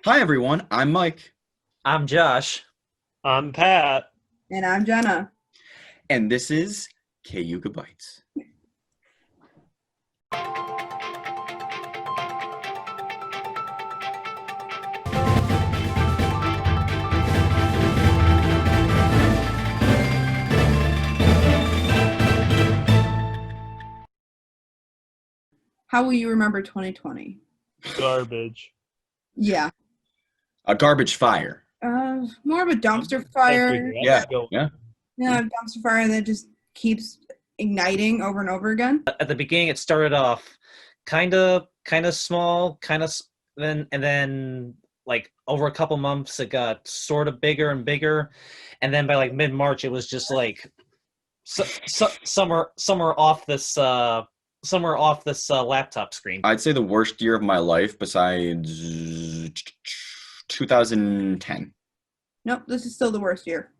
Hi everyone, I'm Mike, I'm Josh. I'm Pat. And I'm Jenna. and this is Cayuga Bytes. How will you remember 2020? Garbage. Yeah. A garbage fire. More of a dumpster Let's fire. figure out Yeah, what's going yeah. Yeah, dumpster fire that just keeps igniting over and over again. At the beginning, it started off kind of small, and then like over a couple months, it got sort of bigger and bigger, and then by like mid-March, it was just like somewhere off this laptop screen. I'd say the worst year of my life besides 2010. Nope, this is still the worst year.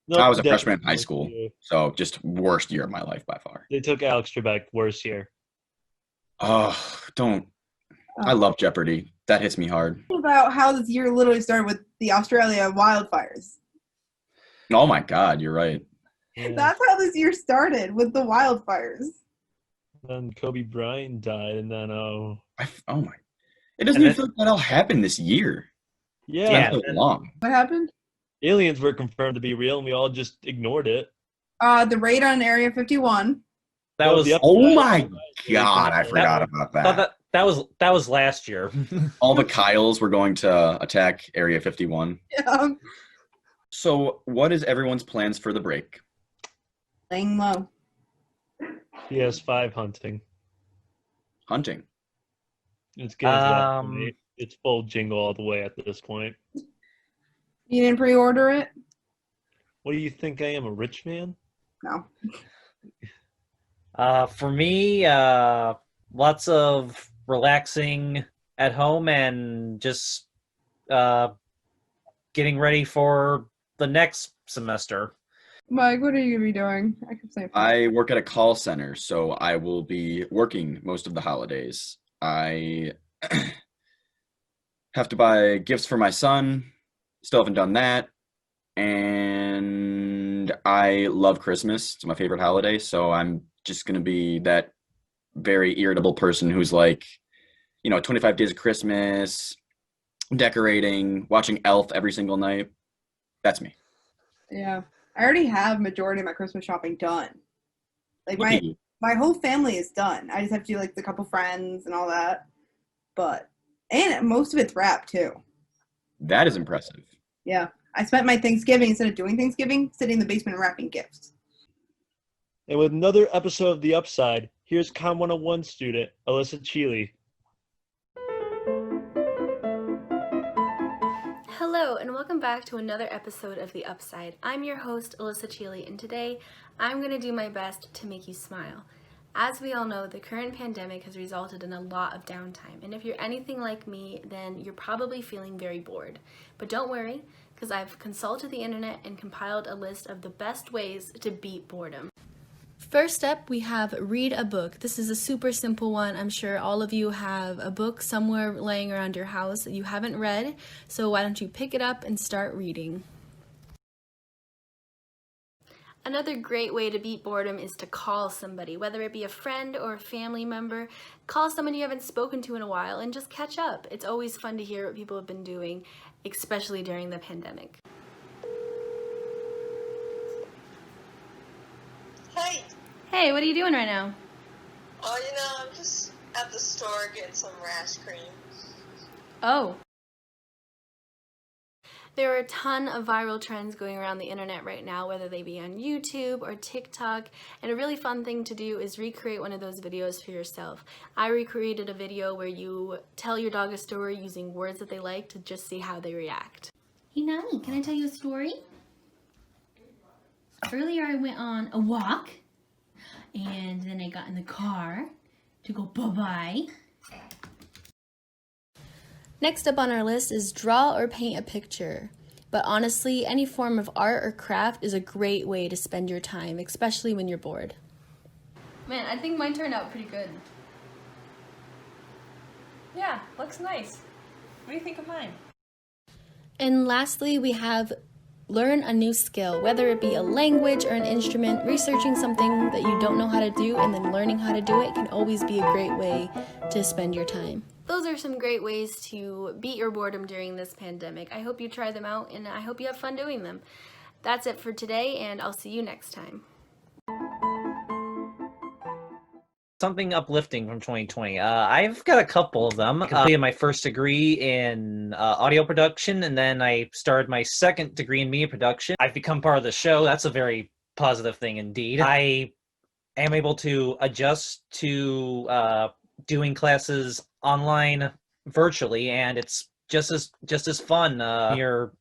Nope, I was a freshman in definitely high school, so just worst year of my life by far. They took Alex Trebek worse year. Oh, don't. I love Jeopardy. That hits me hard. About how this year literally started with the Australia wildfires. Oh my God, you're right. Yeah. That's how this year started, with the wildfires. Then Kobe Bryant died, and then Oh my. It doesn't And even then- feel like that all happened this year. It's yeah, been so long. What happened? aliens were confirmed to be real, and we all just ignored it. The raid on Area 51. That Well, was the Oh upside- my God, I forgot about that. that was last year. All the Kyles were going to attack Area 51. Yeah. So, what is everyone's plans for the break? Laying low. PS5 hunting. Hunting. It's getting to that Um, point. It's full jingle all the way at this point. You didn't pre-order it? What do you think I am, a rich man? No. For me, lots of relaxing at home and just getting ready for the next semester. Mike, what are you going to be doing? I kept saying. I work at a call center, so I will be working most of the holidays. I have to buy gifts for my son. Still haven't done that. And I love Christmas. It's my favorite holiday, so I'm just going to be that very irritable person who's like, 25 days of Christmas, decorating, watching Elf every single night. That's me. Yeah. I already have majority of my Christmas shopping done. Like Look at you. my whole family is done. I just have to do like the couple friends and all that. And most of it's wrapped too. That is impressive. Yeah. I spent my Thanksgiving, instead of doing Thanksgiving, sitting in the basement and wrapping gifts. And with another episode of The Upside, here's Com 101 student Alyssa Cheely. Hello, and welcome back to another episode of The Upside. I'm your host, Alyssa Cheely, and today I'm going to do my best to make you smile. As we all know, the current pandemic has resulted in a lot of downtime, and if you're anything like me, then you're probably feeling very bored. But don't worry, because I've consulted the internet and compiled a list of the best ways to beat boredom. First up, we have read a book. This is a super simple one. I'm sure all of you have a book somewhere laying around your house that you haven't read, so why don't you pick it up and start reading? Another great way to beat boredom is to call somebody, whether it be a friend or a family member. Call someone you haven't spoken to in a while and just catch up. It's always fun to hear what people have been doing, especially during the pandemic. Hey, Hey, what are you doing right now? I'm just at the store getting some rash cream. Oh. There are a ton of viral trends going around the internet right now, whether they be on YouTube or TikTok, and a really fun thing to do is recreate one of those videos for yourself. I recreated a video where you tell your dog a story using words that they like to just see how they react. Hey Nani, can I tell you a story? Earlier I went on a walk and then I got in the car to go bye-bye. Next up on our list is draw or paint a picture. But honestly, any form of art or craft is a great way to spend your time, especially when you're bored. Man, I think mine turned out pretty good. Yeah, looks nice. What do you think of mine? And lastly, we have learn a new skill, whether it be a language or an instrument. Researching something that you don't know how to do and then learning how to do it can always be a great way to spend your time. Those are some great ways to beat your boredom during this pandemic. I hope you try them out and I hope you have fun doing them. That's it for today, and I'll see you next time. Something uplifting from 2020. I've got a couple of them. I completed my first degree in audio production, and then I started my second degree in media production. I've become part of the show. That's a very positive thing indeed. I am able to adjust to doing classes online virtually, and it's just as fun. You're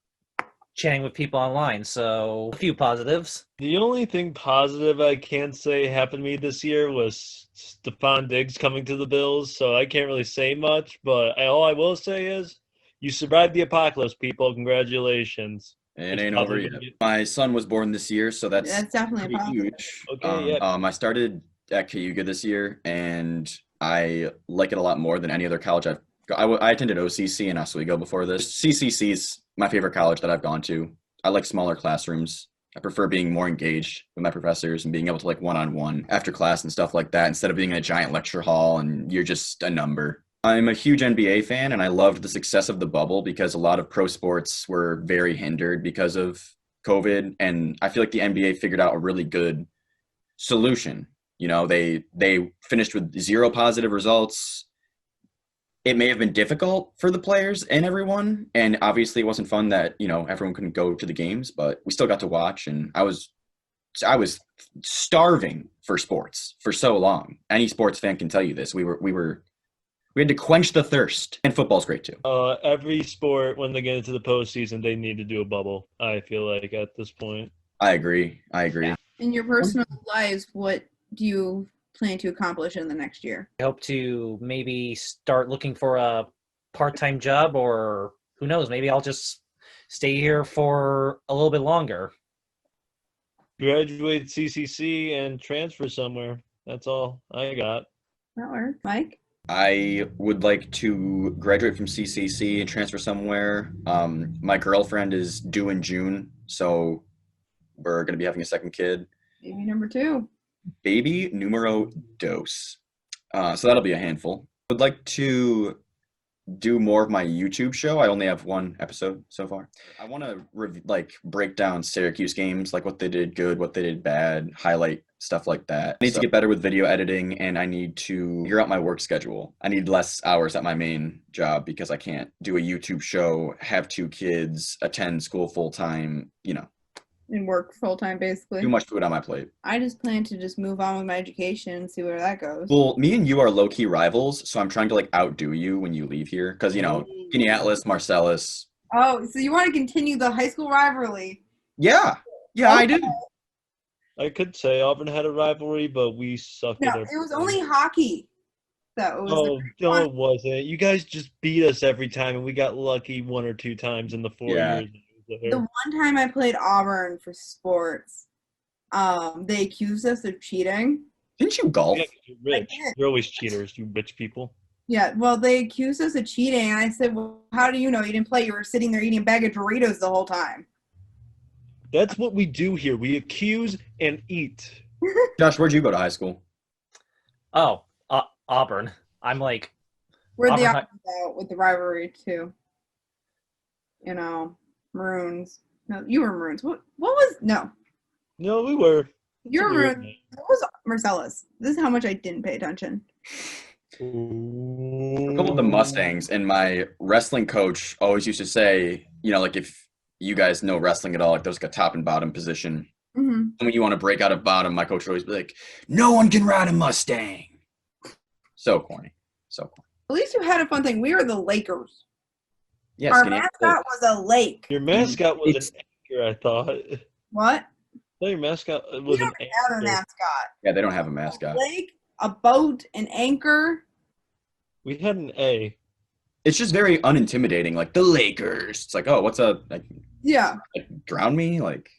chatting with people online, so a few positives. The only thing positive I can say happened to me this year was Stephon Diggs coming to the Bills, so I can't really say much, but all I will say is you survived the apocalypse, people. Congratulations. It It's ain't over positive. yet. My son was born this year, so that's definitely a pretty positive. huge. Okay, yeah. I started at Cayuga this year, and I like it a lot more than any other college I attended OCC in Oswego before this. CCC is my favorite college that I've gone to. I like smaller classrooms. I prefer being more engaged with my professors and being able to like one-on-one after class and stuff like that instead of being in a giant lecture hall and you're just a number. I'm a huge NBA fan, and I loved the success of the bubble because a lot of pro sports were very hindered because of COVID, and I feel like the NBA figured out a really good solution. You know, they finished with 0 positive results. It may have been difficult for the players and everyone, and obviously it wasn't fun that, you know, everyone couldn't go to the games, but we still got to watch, and I was starving for sports for so long. Any sports fan can tell you this. We had to quench the thirst, and football's great too. Every sport, when they get into the postseason, they need to do a bubble, I feel like, at this point. I agree. In your personal lives, what do you plan to accomplish in the next year? I hope to maybe start looking for a part-time job, or who knows, maybe I'll just stay here for a little bit longer. Graduate CCC and transfer somewhere. That's all I got. That works. Mike? I would like to graduate from CCC and transfer somewhere. My girlfriend is due in June, so we're going to be having a second kid. Baby number 2. Baby numero dos. So that'll be a handful. I would like to do more of my YouTube show. I only have 1 episode so far. I want to break down Syracuse games, like what they did good, what they did bad, highlight stuff like that. I need to get better with video editing, and I need to figure out my work schedule. I need less hours at my main job because I can't do a YouTube show, have 2 kids, attend school full time, you know. And work full-time, basically. Too much food on my plate. I just plan to just move on with my education and see where that goes. Well, me and you are low-key rivals, so I'm trying to like outdo you when you leave here. Because, you know, Atlas, Marcellus. Oh, so you want to continue the high school rivalry? Yeah, I do. I could say Auburn had a rivalry, but we sucked No, at it was only hockey. So it was Oh, no, it wasn't. You guys just beat us every time, and we got lucky 1 or 2 times in the 4 Yeah. years. the one time I played Auburn for sports, they accused us of cheating. Didn't you golf? Yeah, 'cause you're rich. You're always cheaters, you rich people. Yeah, well, they accused us of cheating, and I said, well, how do you know you didn't play? You were sitting there eating a bag of Doritos the whole time. That's what we do here. We accuse and eat. Josh, where'd you go to high school? Oh, Auburn. I'm like, We're the Auburn opposite out with the rivalry, too. You know, Maroons. No, you were Maroons. What was, no. No, we were. You're It's a weird Maroons. What was Marcellus? This is how much I didn't pay attention. name. A couple of the Mustangs, and my wrestling coach always used to say, you know, like if you guys know wrestling at all, like there's like a top and bottom position. Mm-hmm. And when you want to break out of bottom, my coach would always be like, no one can ride a Mustang. So corny. At least you had a fun thing. We were the Lakers. Yeah, Our skinny. mascot was a lake. Your mascot was It's- an anchor, I thought. I What? thought your mascot We was an don't have a anchor. mascot. Yeah, they don't have a A mascot. lake, a boat, an anchor. We had an A. It's just very unintimidating. Like the Lakers. It's like, oh, what's a like Yeah. drown me? Like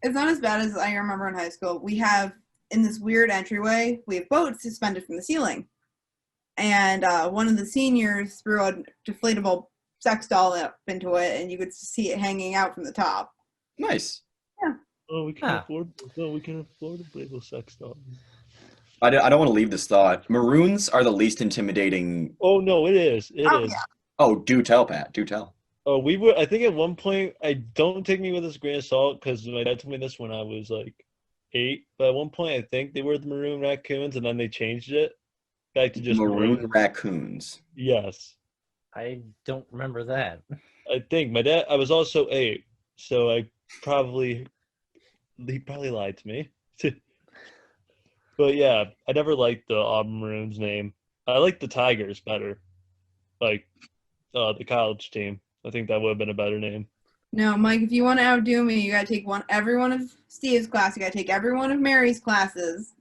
It's not as bad as I remember in high school. We have, in this weird entryway, we have boats suspended from the ceiling. And one of the seniors threw a deflatable sex doll up into it, and you could see it hanging out from the top. Nice. Oh, we can't afford. No, we can't afford a Lego sex doll. I don't want to leave this thought. Maroons are the least intimidating. Oh no, it is. It is. Yeah. Oh, do tell, Pat. Do tell. Oh, we were. I think at one point, I don't take me with this grain of salt because my dad told me this when I was like 8. But at one point, I think they were the maroon raccoons, and then they changed it back to just Maroon raccoons. Yes, I don't remember that. I think my dad. I was also 8, so he probably lied to me. But yeah, I never liked the Auburn Maroons name. I like the Tigers better, like the college team. I think that would have been a better name. No, Mike, if you want to outdo me, you got to take every one of Steve's class. You got to take every one of Mary's classes.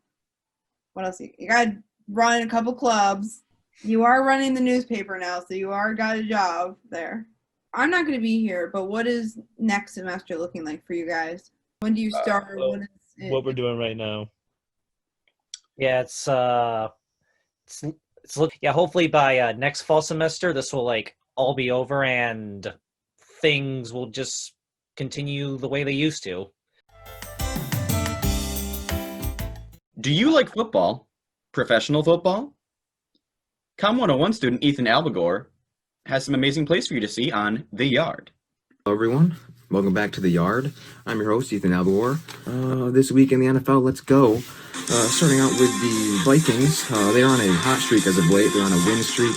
What else? You got to run a couple clubs. You are running the newspaper now, so you are got a job there. I'm not going to be here, but what is next semester looking like for you guys? When do you start? What we're doing right now. Yeah, it's hopefully by next fall semester this will like all be over and things will just continue the way they used to. Do you like football? Professional football? Com 101 student Ethan Albagore has some amazing plays for you to see on The Yard. Hello everyone, welcome back to The Yard. I'm your host, Ethan Albagore. This week in the NFL, let's go. Starting out with the Vikings, they're on a hot streak as of late. They're on a win streak.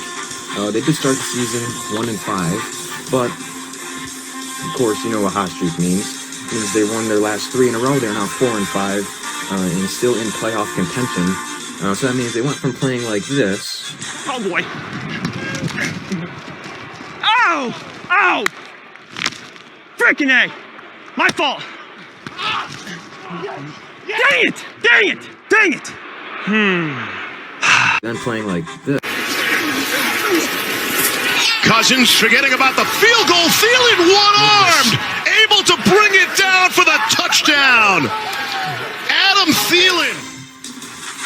They did start the season 1-5, but of course, you know what hot streak means. It means they won their last 3 in a row. They're now 4-5 and still in playoff contention. So that means they went from playing like this. Oh boy! Ow! Ow! Freaking A! My fault! Dang it! Dang it! Dang it! Then playing like this. Cousins forgetting about the field goal. Thielen one-armed, able to bring it down for the touchdown. Adam Thielen.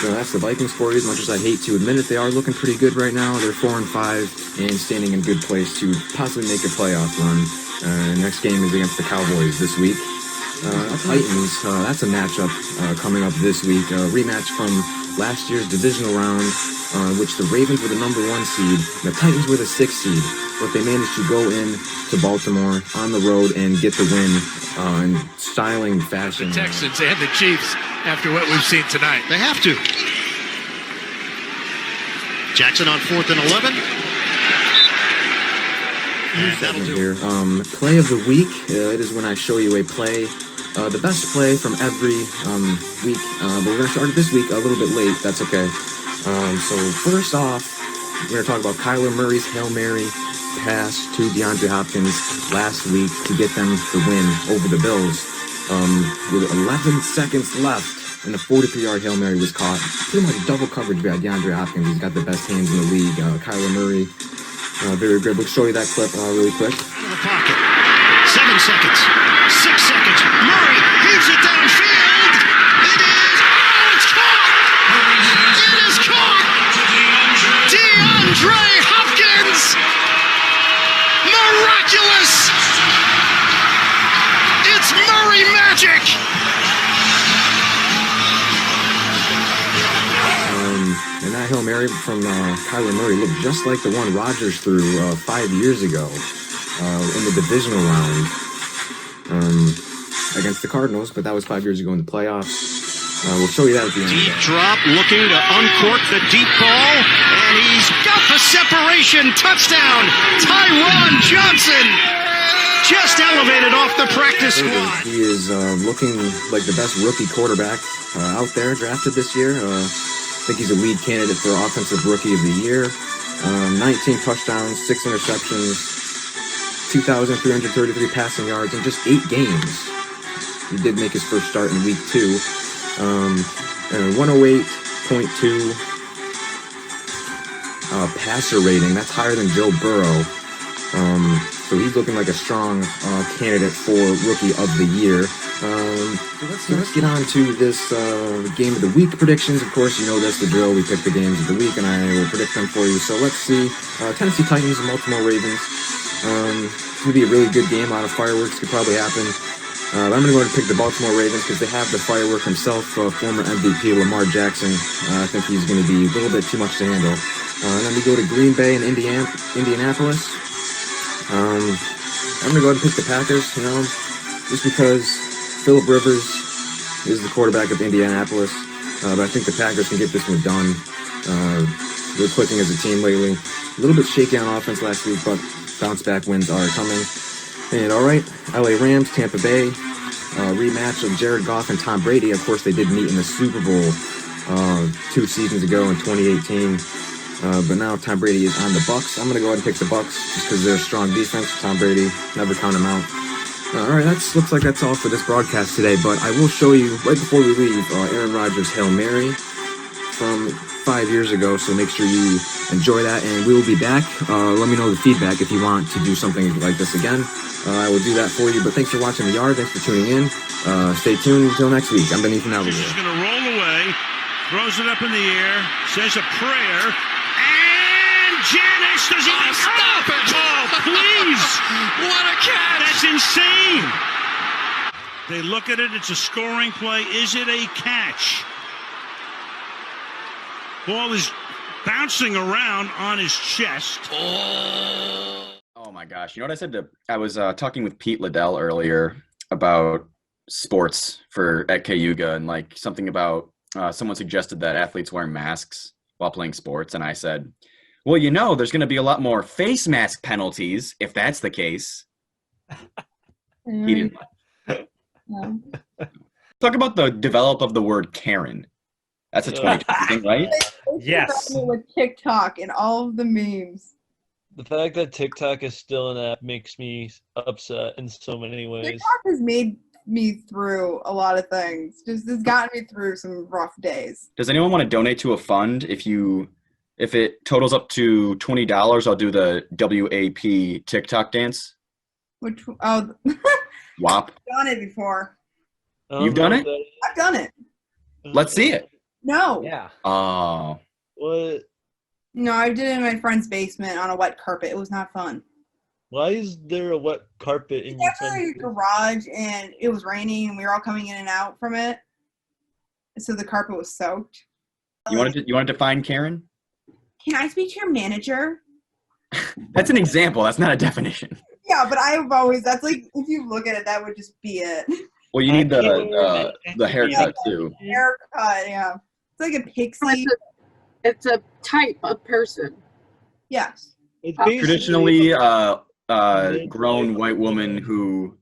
So that's the Vikings for you. As much as I hate to admit it, they are looking pretty good right now. They're 4-5 and standing in good place to possibly make a playoff run. Next game is against the Cowboys this week. Titans, that's a matchup coming up this week. A rematch from last year's divisional round, which the Ravens were the number 1 seed, and the Titans were the 6th seed. But they managed to go in to Baltimore on the road and get the win in styling fashion. The Texans and the Chiefs after what we've seen tonight. They have to. Jackson on 4th and 11. Here. Play of the week. It is when I show you a play, the best play from every week. But we're going to start it this week a little bit late. That's okay. So first off, we're going to talk about Kyler Murray's Hail Mary pass to DeAndre Hopkins last week to get them the win over the Bills. With 11 seconds left, and the 43-yard Hail Mary was caught. Pretty much double coverage by DeAndre Hopkins. He's got the best hands in the league. Kyler Murray. Very good. We'll show you that clip really quick. In the pocket. 7 seconds. 6 seconds. Murray heaves it downfield. It is. Oh, it's caught. It is caught. DeAndre Hopkins. Miraculous. It's Murray magic. And that Hail Mary from Kyler Murray looked just like the one Rodgers threw 5 years ago in the divisional round against the Cardinals, but that was 5 years ago in the playoffs. We'll show you that at the end. Deep drop, looking to uncork the deep ball, and he's got the separation. Touchdown, Tyron Johnson. Just elevated off the practice squad. He is looking like the best rookie quarterback out there drafted this year. I think he's a lead candidate for Offensive Rookie of the Year. 19 touchdowns, 6 interceptions, 2,333 passing yards in just 8 games. He did make his first start in week 2. 108.2 passer rating. That's higher than Joe Burrow. So he's looking like a strong candidate for Rookie of the Year. Let's get on to this Game of the Week predictions. Of course, you know that's the drill. We pick the games of the week, and I will predict them for you. So let's see. Tennessee Titans and Baltimore Ravens. It's going to be a really good game. A lot of fireworks could probably happen. I'm going to go ahead and pick the Baltimore Ravens because they have the firework himself, former MVP Lamar Jackson. I think he's going to be a little bit too much to handle. And then we go to Green Bay and Indianapolis. I'm going to go ahead and pick the Packers, just because Phillip Rivers is the quarterback of Indianapolis. But I think the Packers can get this one done. They're clicking as a team lately. A little bit shaky on offense last week, but bounce back wins are coming. And all right, LA Rams, Tampa Bay, rematch of Jared Goff and Tom Brady. Of course, they did meet in the Super Bowl 2 seasons ago in 2018. But now Tom Brady is on the Bucs. I'm going to go ahead and pick the Bucs just because they're a strong defense. Tom Brady, never count him out. All right, looks like that's all for this broadcast today. But I will show you, right before we leave, Aaron Rodgers' Hail Mary from 5 years ago. So make sure you enjoy that. And we will be back. Let me know the feedback if you want to do something like this again. I will do that for you. But thanks for watching The Yard. Thanks for tuning in. Stay tuned until next week. I'm Benny from This is going to roll away, throws it up in the air, says a prayer, and Janice does he stop it? Oh, please! What a catch! That's insane! They look at it. It's a scoring play. Is it a catch? Ball is bouncing around on his chest. Oh my gosh. You know what I said I was talking with Pete Liddell earlier about sports at Cayuga, and like something about someone suggested that athletes wear masks while playing sports. And I said, well, there's going to be a lot more face mask penalties if that's the case. He didn't. No. Talk about the develop of the word Karen. That's a 2020 thing, right? Yes. With TikTok and all of the memes. The fact that TikTok is still an app makes me upset in so many ways. TikTok has made me through a lot of things. Just has gotten me through some rough days. Does anyone want to donate to a fund? If it totals up to $20, I'll do the WAP TikTok dance. WAP. WAP. Done it before. You've done it? I've done it. Let's see it. No. Yeah. Oh. What? No, I did it in my friend's basement on a wet carpet. It was not fun. Why is there a wet carpet in your friend's garage, and it was raining, and we were all coming in and out from it. So the carpet was soaked. You want to define Karen? Can I speak to your manager? That's an example. That's not a definition. Yeah, but I've always, that's like, if you look at it, that would just be it. Well, you need the haircut too. Haircut, yeah. It's like a pixie. It's a type of person. Yes. It's Traditionally grown white woman who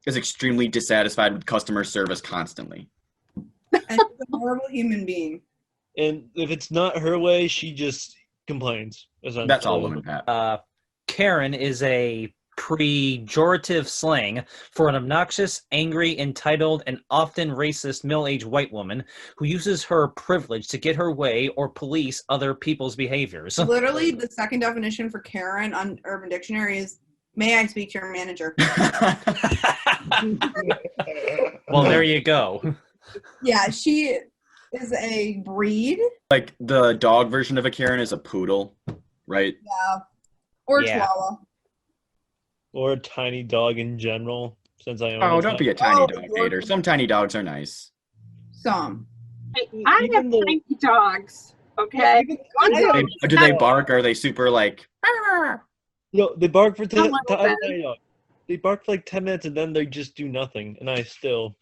is extremely dissatisfied with customer service constantly. And she's a horrible human being. And if it's not her way, she just complains. That's all women have. Karen is a pejorative slang for an obnoxious, angry, entitled, and often racist middle-aged white woman who uses her privilege to get her way or police other people's behaviors. Literally, the second definition for Karen on Urban Dictionary is, may I speak to your manager? Well, there you go. Yeah, she is a breed. Like the dog version of a Karen is a poodle, right? Yeah. Or Yeah. Chihuahua. Or a tiny dog in general, since I own Oh, a don't dog. be a tiny dog hater. Some tiny dogs are nice. Some. I have tiny dogs, okay? Do they bark? Are they super like? No, they bark for A little bit. They bark for like 10 minutes and then they just do nothing, and I still.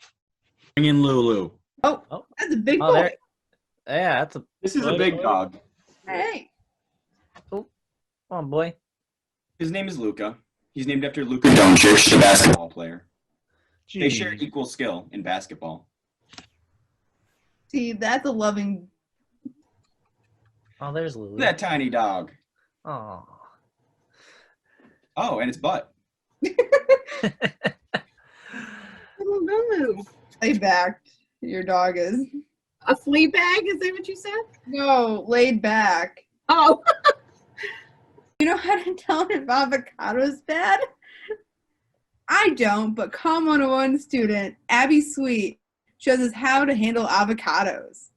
Bring in Lulu. Oh, that's a big boy. There, yeah, that's a. This is a big dog. Hey. Oh, come on, boy. His name is Luka. He's named after Luka Doncic, the basketball player. They Jeez. share equal skill in basketball. See, that's a loving. Oh, there's Lulu. That tiny dog. Oh. Oh, and its butt. Little Lulu. Laid back. Your dog is. A flea bag? Is that what you said? No, laid back. Oh. You know how to tell if avocado's bad? I don't, but Com 101 student Abby Sweet shows us how to handle avocados.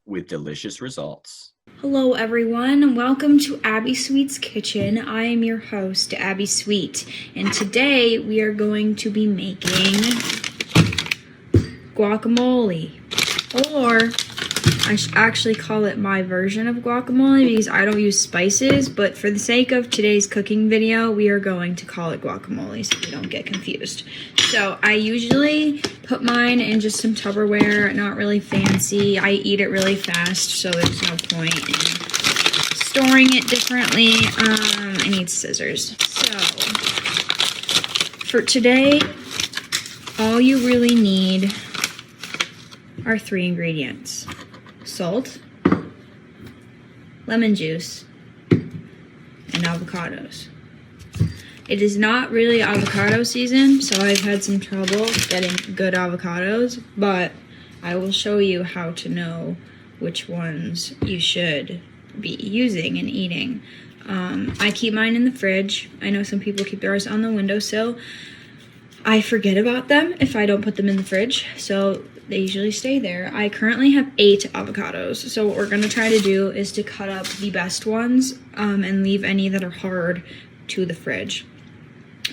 With delicious results. Hello everyone, and welcome to Abby Sweet's Kitchen. I am your host, Abby Sweet, and today we are going to be making guacamole, or I should actually call it my version of guacamole because I don't use spices, but for the sake of today's cooking video, we are going to call it guacamole so we don't get confused. So I usually put mine in just some Tupperware, not really fancy. I eat it really fast, so there's no point in storing it differently. I need scissors. So for today, all you really need are 3 ingredients: salt, lemon juice, and avocados. It is not really avocado season, so I've had some trouble getting good avocados, but I will show you how to know which ones you should be using and eating. I keep mine in the fridge. I know some people keep theirs on the windowsill. I forget about them if I don't put them in the fridge, so they usually stay there. I currently have 8 avocados, so what we're gonna try to do is to cut up the best ones and leave any that are hard to the fridge.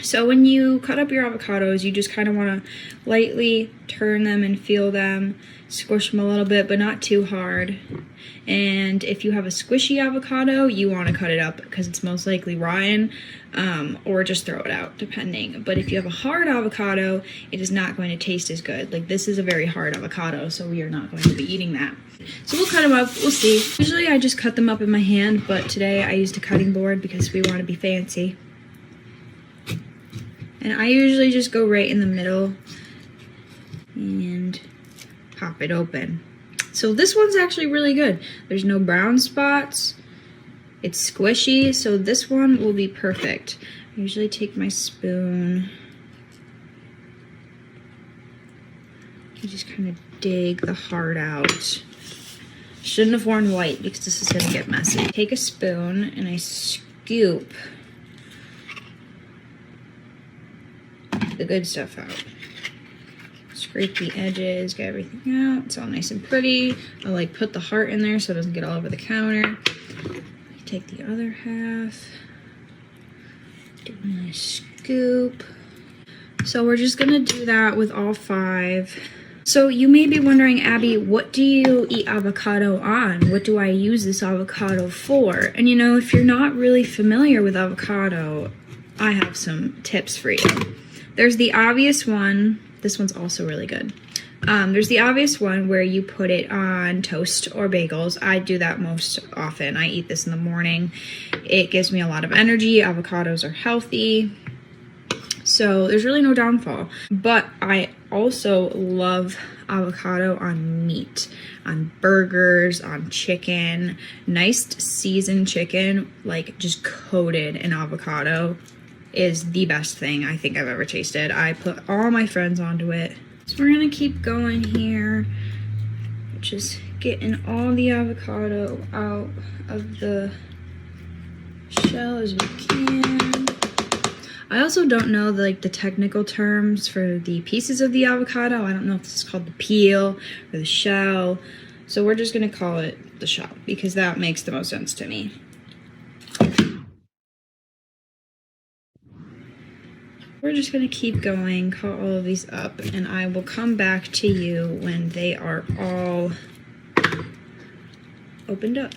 So when you cut up your avocados, you just kind of want to lightly turn them and feel them, squish them a little bit, but not too hard. And if you have a squishy avocado, you want to cut it up because it's most likely rotten, or just throw it out, depending. But if you have a hard avocado, it is not going to taste as good. Like, this is a very hard avocado, so we are not going to be eating that. So we'll cut them up, we'll see. Usually I just cut them up in my hand, but today I used a cutting board because we want to be fancy. And I usually just go right in the middle and pop it open. So this one's actually really good. There's no brown spots. It's squishy, so this one will be perfect. I usually take my spoon. You just kind of dig the heart out. Shouldn't have worn white because this is gonna get messy. Take a spoon and I scoop the good stuff out. Scrape the edges, get everything out. It's all nice and pretty. I like put the heart in there so it doesn't get all over the counter. Take the other half. Do a nice scoop. So we're just gonna do that with all 5. So you may be wondering, Abby, what do you eat avocado on? What do I use this avocado for? And you know, if you're not really familiar with avocado, I have some tips for you. There's the obvious one. This one's also really good. There's the obvious one where you put it on toast or bagels. I do that most often. I eat this in the morning. It gives me a lot of energy. Avocados are healthy. So there's really no downfall. But I also love avocado on meat, on burgers, on chicken. Nice seasoned chicken, like just coated in avocado, is the best thing I think I've ever tasted. I put all my friends onto it. So we're gonna keep going here, just getting all the avocado out of the shell as we can. I also don't know the technical terms for the pieces of the avocado. I don't know if this is called the peel or the shell. So we're just gonna call it the shell because that makes the most sense to me. We're just gonna keep going, cut all of these up, and I will come back to you when they are all opened up.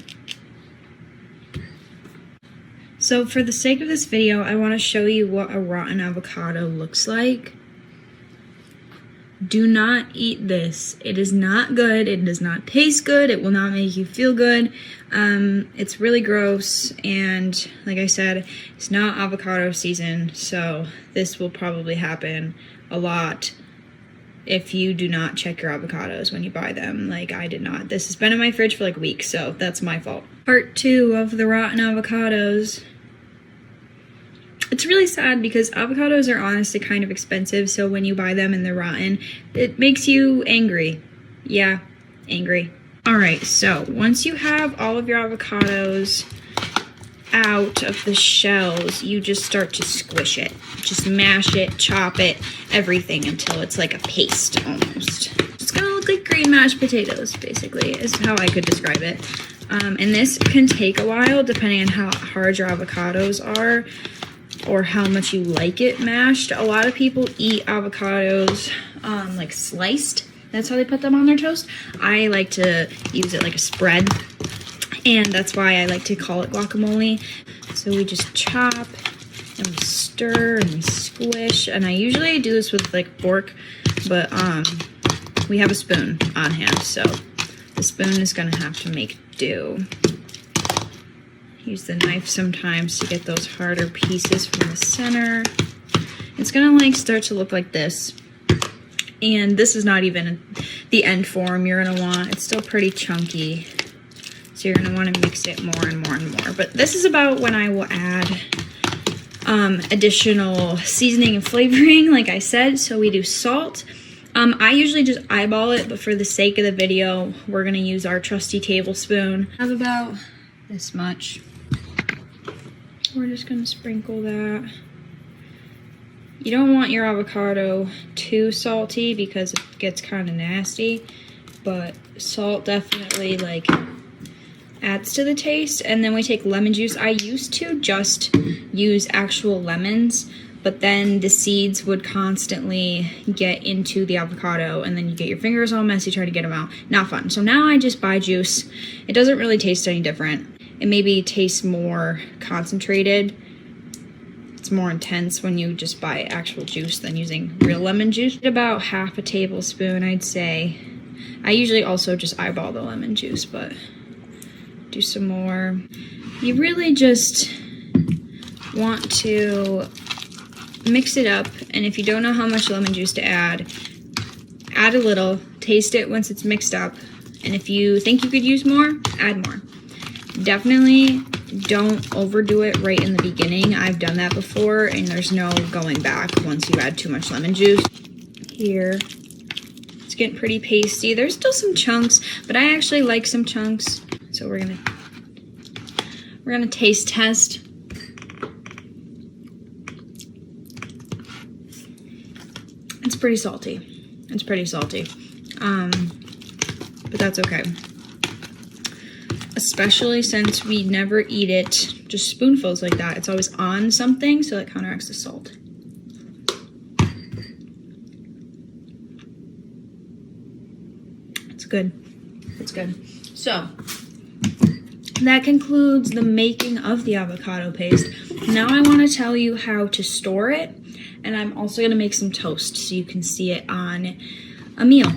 So for the sake of this video, I want to show you what a rotten avocado looks like. Do not eat this. It is not good. It does not taste good. It will not make you feel good. It's really gross, and like I said, it's not avocado season, so this will probably happen a lot if you do not check your avocados when you buy them, like I did not. This has been in my fridge for like a week, so that's my fault. Part 2 of the rotten avocados. It's really sad because avocados are honestly kind of expensive, so when you buy them and they're rotten, it makes you angry. Yeah, angry. Alright, so once you have all of your avocados out of the shells, you just start to squish it. Just mash it, chop it, everything until it's like a paste almost. It's gonna look like green mashed potatoes, basically, is how I could describe it. And this can take a while depending on how hard your avocados are or how much you like it mashed. A lot of people eat avocados like sliced. That's how they put them on their toast. I like to use it like a spread, and that's why I like to call it guacamole. So we just chop and we stir and we squish, and I usually do this with like fork, but we have a spoon on hand, so the spoon is gonna have to make do. Use the knife sometimes to get those harder pieces from the center. It's gonna like start to look like this, and this is not even the end form you're gonna want. It's still pretty chunky, so you're gonna want to mix it more and more and more. But this is about when I will add additional seasoning and flavoring, like I said. So we do salt. I usually just eyeball it, but for the sake of the video, we're gonna use our trusty tablespoon. I have about this much. We're just gonna sprinkle that. You don't want your avocado too salty because it gets kind of nasty, but salt definitely like adds to the taste. And then we take lemon juice. I used to just use actual lemons, but then the seeds would constantly get into the avocado and then you get your fingers all messy trying to get them out. Not fun. So now I just buy juice. It doesn't really taste any different. It maybe tastes more concentrated. It's more intense when you just buy actual juice than using real lemon juice. About half a tablespoon, I'd say. I usually also just eyeball the lemon juice, but do some more. You really just want to mix it up, and if you don't know how much lemon juice to add a little, taste it once it's mixed up, and if you think you could use more, add more. Definitely don't overdo it right in the beginning. I've done that before, and there's no going back once you add too much lemon juice. Here, it's getting pretty pasty. There's still some chunks, but I actually like some chunks, so we're gonna taste test. It's pretty salty. It's pretty salty, but that's okay. Especially since we never eat it just spoonfuls like that. It's always on something, so it counteracts the salt. It's good. It's good. So, that concludes the making of the avocado paste. Now I want to tell you how to store it, and I'm also going to make some toast so you can see it on a meal.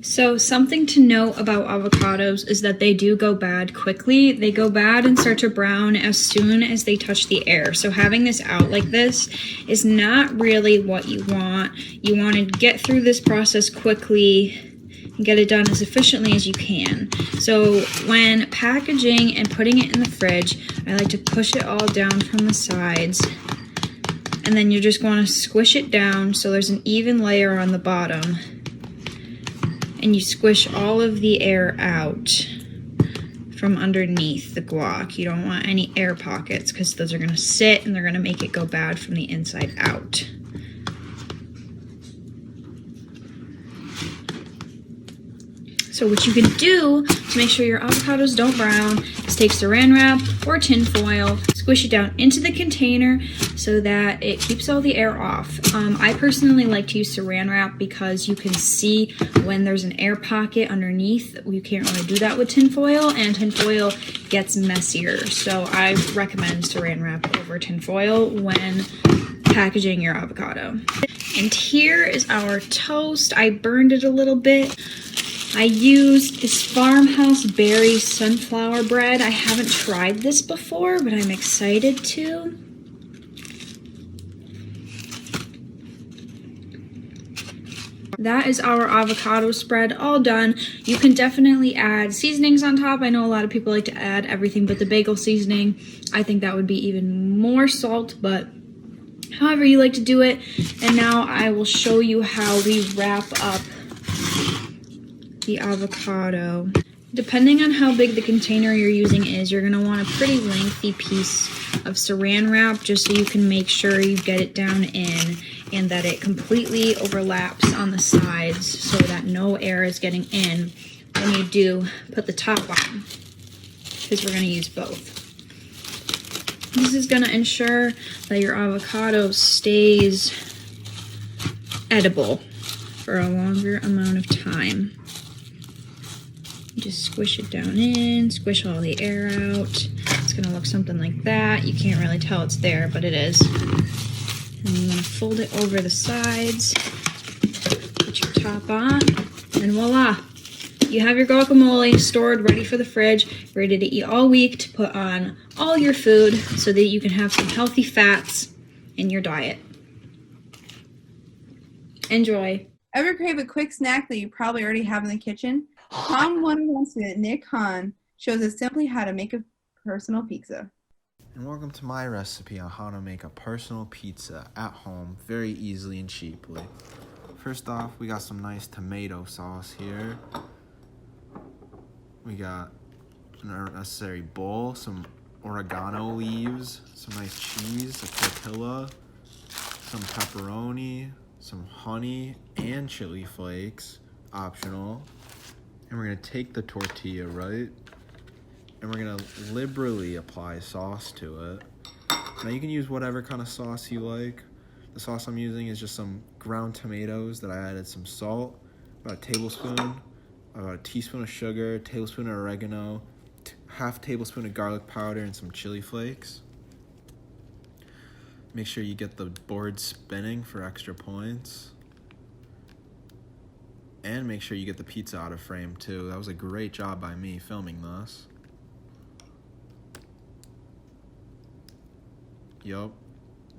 So something to know about avocados is that they do go bad quickly. They go bad and start to brown as soon as they touch the air. So having this out like this is not really what you want. You want to get through this process quickly and get it done as efficiently as you can. So when packaging and putting it in the fridge, I like to push it all down from the sides. And then you're just going to squish it down so there's an even layer on the bottom. And you squish all of the air out from underneath the guac. You don't want any air pockets because those are going to sit and they're going to make it go bad from the inside out. So what you can do to make sure your avocados don't brown is take saran wrap or tin foil, squish it down into the container so that it keeps all the air off. I personally like to use saran wrap because you can see when there's an air pocket underneath. You can't really do that with tin foil, and tin foil gets messier. So I recommend saran wrap over tin foil when packaging your avocado. And here is our toast. I burned it a little bit. I used this Farmhouse Berry sunflower bread. I haven't tried this before, but I'm excited to. That is our avocado spread all done. You can definitely add seasonings on top. I know a lot of people like to add everything but the bagel seasoning. I think that would be even more salt, but however you like to do it. And now I will show you how we wrap up the avocado. Depending on how big the container you're using is, you're gonna want a pretty lengthy piece of saran wrap just so you can make sure you get it down in and that it completely overlaps on the sides so that no air is getting in when you do put the top on, because we're going to use both. This is going to ensure that your avocado stays edible for a longer amount of time. Just squish it down in, squish all the air out. It's going to look something like that. You can't really tell it's there, but it is. And you want to fold it over the sides, put your top on, and voila! You have your guacamole stored, ready for the fridge, ready to eat all week, to put on all your food so that you can have some healthy fats in your diet. Enjoy. Ever crave a quick snack that you probably already have in the kitchen? Tom 101 Nick Hahn shows us simply how to make a personal pizza. And welcome to my recipe on how to make a personal pizza at home very easily and cheaply. First off, we got some nice tomato sauce here. We got a necessary bowl, some oregano leaves, some nice cheese, a tortilla, some pepperoni, some honey, and chili flakes, optional. And we're gonna take the tortilla, right? And we're gonna liberally apply sauce to it. Now you can use whatever kind of sauce you like. The sauce I'm using is just some ground tomatoes that I added some salt, about a tablespoon, about a teaspoon of sugar, a tablespoon of oregano, half tablespoon of garlic powder, and some chili flakes. Make sure you get the board spinning for extra points. And make sure you get the pizza out of frame too. That was a great job by me filming this. Yup.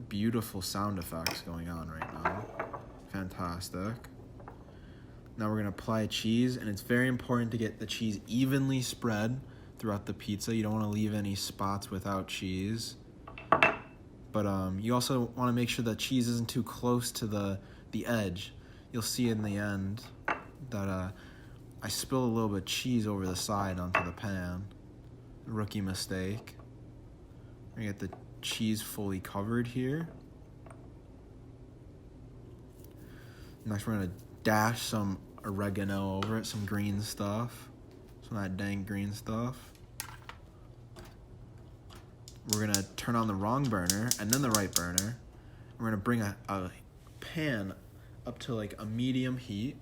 Beautiful sound effects going on right now. Fantastic. Now we're gonna apply cheese, and it's very important to get the cheese evenly spread throughout the pizza. You don't wanna leave any spots without cheese. But you also wanna make sure that cheese isn't too close to the edge. You'll see in the end that I spilled a little bit of cheese over the side onto the pan. Rookie mistake. We're gonna get the cheese fully covered here. Next we're gonna dash some oregano over it, some green stuff. Some of that dank green stuff. We're gonna turn on the wrong burner and then the right burner. We're gonna bring a pan up to like a medium heat.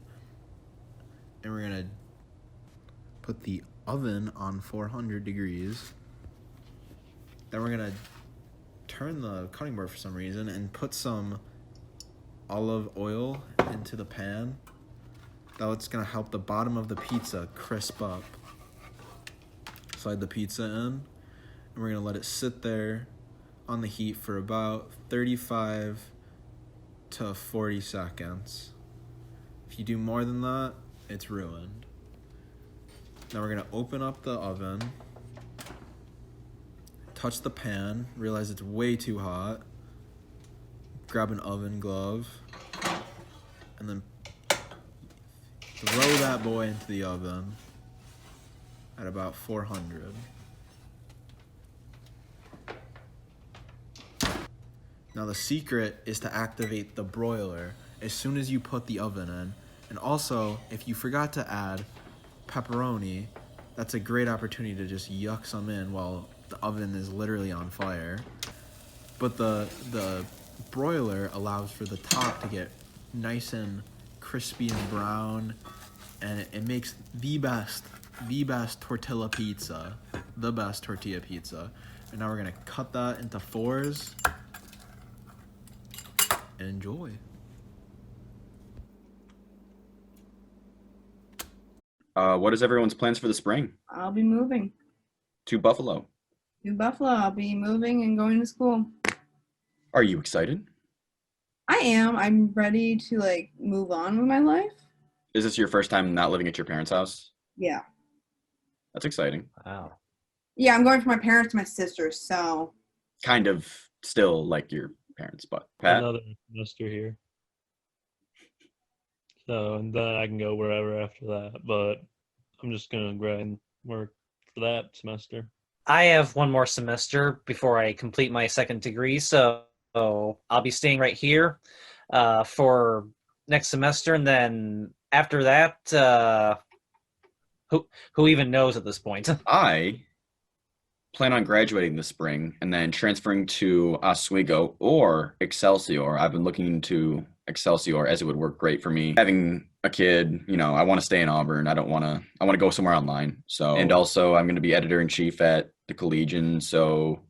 And we're gonna put the oven on 400 degrees. Then we're gonna turn the cutting board for some reason and put some olive oil into the pan. That's gonna help the bottom of the pizza crisp up. Slide the pizza in, and we're gonna let it sit there on the heat for about 35 to 40 seconds. If you do more than that, it's ruined. Now we're gonna open up the oven, touch the pan, realize it's way too hot, grab an oven glove, and then throw that boy into the oven at about 400. Now the secret is to activate the broiler as soon as you put the oven in. And also, if you forgot to add pepperoni, that's a great opportunity to just yuck some in while the oven is literally on fire. But the broiler allows for the top to get nice and crispy and brown, and it makes the best tortilla pizza, the best tortilla pizza. And now we're gonna cut that into fours and enjoy. What is everyone's plans for the spring? I'll be moving To Buffalo. to Buffalo. I'll be moving and going to school. Are you excited? I am. I'm ready to like move on with my life. Is this your first time not living at your parents' house? Yeah. That's exciting. Wow. Yeah, I'm going from my parents to my sisters, so. Kind of still like your parents, but Pat? Another semester here. So, and then I can go wherever after that. But I'm just going to grind work for that semester. I have one more semester before I complete my second degree, so I'll be staying right here for next semester, and then after that, Who even knows at this point? I plan on graduating this spring and then transferring to Oswego or Excelsior. I've been looking into Excelsior as it would work great for me. Having a kid, I want to stay in Auburn. I want to go somewhere online. So, and also I'm going to be editor-in-chief at the Collegian. So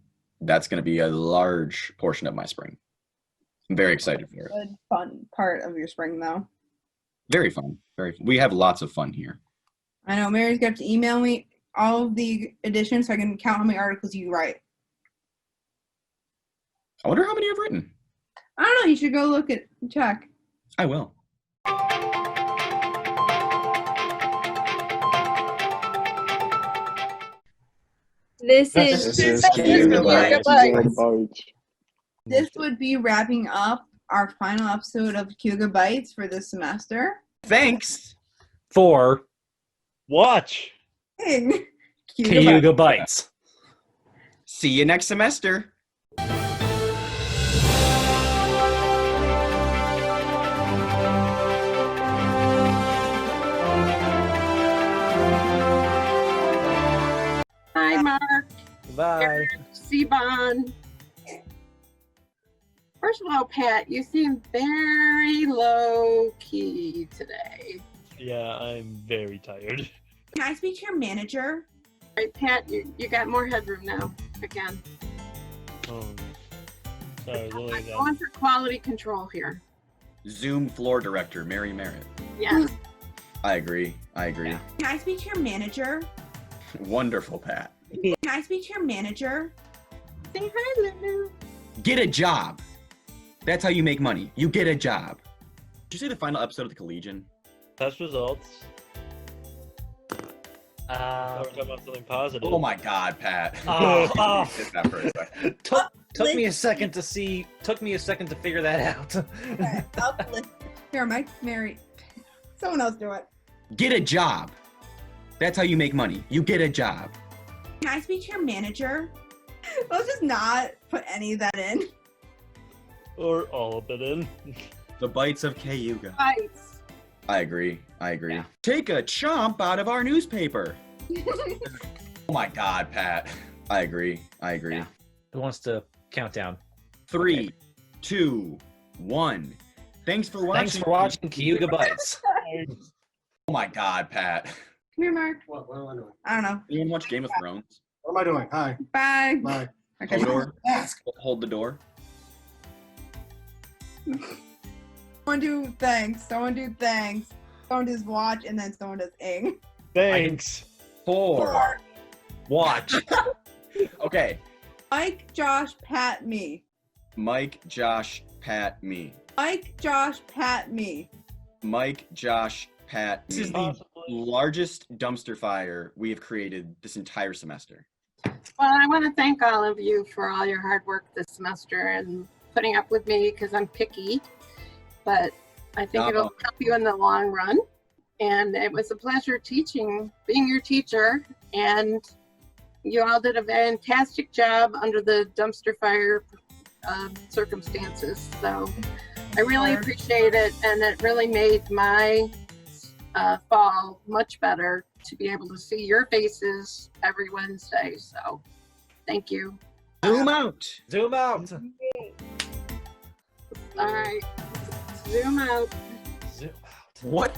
that's going to be a large portion of my spring. I'm very excited for it. Good fun part of your spring, though. Very fun. We have lots of fun here. I know Mary's got to email me all of the editions so I can count how many articles you write. I wonder how many I've written. I don't know. You should go look at check. I will. This is Cayuga Bytes. This would be wrapping up our final episode of Cayuga Bytes for this semester. Thanks for watch Cayuga Bytes. See you next semester. Hi, Mark. Bye. Sebon. First of all, Pat, you seem very low key today. Yeah, I'm very tired. Can I speak to your manager? All right, Pat, you got more headroom now. Again. Oh, sorry, Lily. I'm going for quality control here. Zoom floor director, Mary Merritt. Yes. I agree. Can I speak to your manager? Wonderful, Pat. Can I speak to your manager? Say hi, Lulu. Get a job. That's how you make money. You get a job. Did you say the final episode of the Collegian? Test results. We're talking about something positive. Oh my God, Pat. Did that for a second. Took me a second to see. Took me a second to figure that out. Okay, here, Mike, Mary. Someone else do it. Get a job. That's how you make money. You get a job. Can I speak to your manager? Let's just not put any of that in. Or all of it in. The Bites of Cayuga. Bytes. I agree. Yeah. Take a chomp out of our newspaper. Oh my God, Pat. I agree. Yeah. Who wants to count down? 3, 2, 1. Thanks for watching. Thanks for watching Cayuga Bytes. Oh my God, Pat. Come here, Mark. What am I doing? I don't know. Anyone watch Game of Thrones? What am I doing? Hi. Bye. Bye. Okay. Hold the door. Ask. Hold the door. Someone do thanks. Someone does watch, and then someone does ing. Thanks. 4. Watch. Okay. Mike, Josh, Pat, me. Mike, Josh, Pat, me. Mike, Josh, Pat, me. Mike, Josh, Pat, This me. is the Possibly. Largest dumpster fire we have created this entire semester. Well, I want to thank all of you for all your hard work this semester and putting up with me because I'm picky. But I think it'll help you in the long run. And it was a pleasure being your teacher. And you all did a fantastic job under the dumpster fire circumstances. So I really appreciate it. And it really made my fall much better to be able to see your faces every Wednesday. So thank you. Zoom out. Zoom out. All right. Zoom out. Zoom out. What?